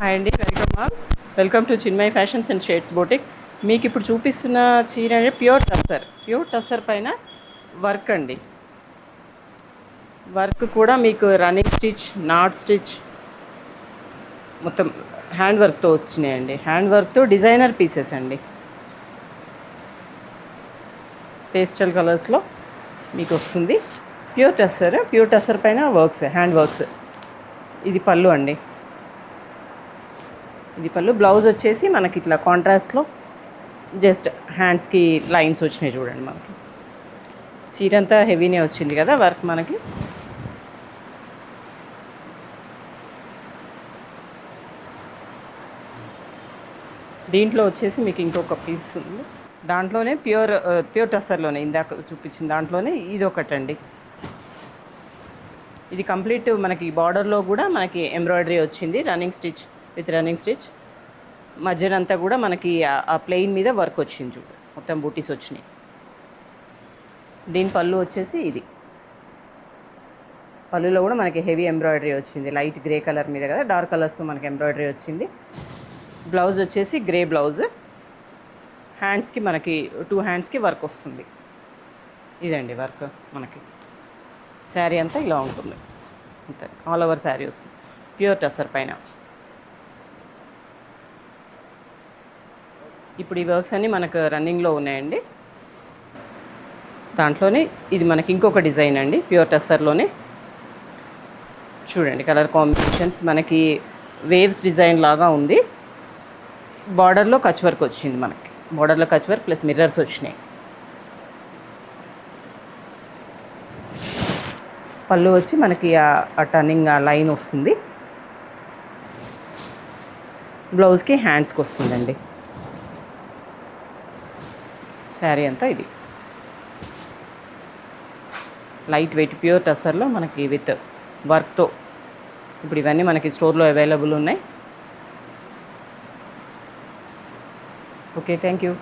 Hi అండి, welcome to Chinmay fashions and shades boutique. మీకు ఇప్పుడు చూపిస్తున్న చీర అంటే ప్యూర్ టస్సర్ పైన వర్క్ అండి. వర్క్ కూడా మీకు రన్నింగ్ స్టిచ్, నాట్ స్టిచ్, మొత్తం హ్యాండ్ వర్క్తో వచ్చినాయండి. హ్యాండ్ వర్క్తో డిజైనర్ పీసెస్ అండి. పేస్టల్ కలర్స్లో మీకు వస్తుంది. ప్యూర్ టస్సర్ పైన వర్క్స్, హ్యాండ్ వర్క్స్. ఇది పళ్ళు అండి. ఇది పళ్ళు. బ్లౌజ్ వచ్చేసి మనకి ఇట్లా కాంట్రాస్ట్లో జస్ట్ హ్యాండ్స్కి లైన్స్ వచ్చినాయి చూడండి. మనకి చీర అంతా హెవీనే వచ్చింది కదా వర్క్ మనకి. దీంట్లో వచ్చేసి మీకు ఇంకొక పీస్ ఉంది. దాంట్లోనే ప్యూర్ టస్సర్లోనే ఇందాక చూపించిన దాంట్లోనే ఇది ఒకటండి. ఇది కంప్లీట్ మనకి బార్డర్లో కూడా మనకి ఎంబ్రాయిడరీ వచ్చింది, రన్నింగ్ స్టిచ్ మధ్యనంతా కూడా మనకి ఆ ప్లెయిన్ మీద వర్క్ వచ్చింది చూడు, మొత్తం బూటీస్ వచ్చినాయి. దీని పళ్ళు వచ్చేసి ఇది. పళ్ళులో కూడా మనకి హెవీ ఎంబ్రాయిడరీ వచ్చింది. లైట్ గ్రే కలర్ మీద కదా, డార్క్ కలర్స్తో మనకి ఎంబ్రాయిడరీ వచ్చింది. బ్లౌజ్ వచ్చేసి గ్రే బ్లౌజ్. హ్యాండ్స్కి మనకి 2 హ్యాండ్స్కి వర్క్ వస్తుంది. ఇదండి వర్క్ మనకి. శారీ అంతా ఇలా ఉంటుంది, అంతే ఆల్ ఓవర్ శారీ వస్తుంది ప్యూర్ టస్సర్ పైన. ఇప్పుడు ఈ వర్క్స్ అన్నీ మనకు రన్నింగ్లో ఉన్నాయండి. దాంట్లోనే ఇది మనకి ఇంకొక డిజైన్ అండి, ప్యూర్ టస్సర్లోనే. చూడండి కలర్ కాంబినేషన్స్, మనకి వేవ్స్ డిజైన్ లాగా ఉంది. బార్డర్లో కచ్ వర్క్ వచ్చింది మనకి. బార్డర్లో కచ్ వర్క్ ప్లస్ మిర్రర్స్ వచ్చినాయి. పళ్ళు వచ్చి మనకి ఆ టర్నింగ్ ఆ లైన్ వస్తుంది. బ్లౌజ్కి హ్యాండ్స్కి వస్తుందండి. శారీ అంతా ఇది లైట్ వెయిట్ ప్యూర్ టస్సర్లో మనకి విత్ వర్క్తో. ఇప్పుడు ఇవన్నీ మనకి స్టోర్లో అవైలబుల్ ఉన్నాయి. Okay, thank you.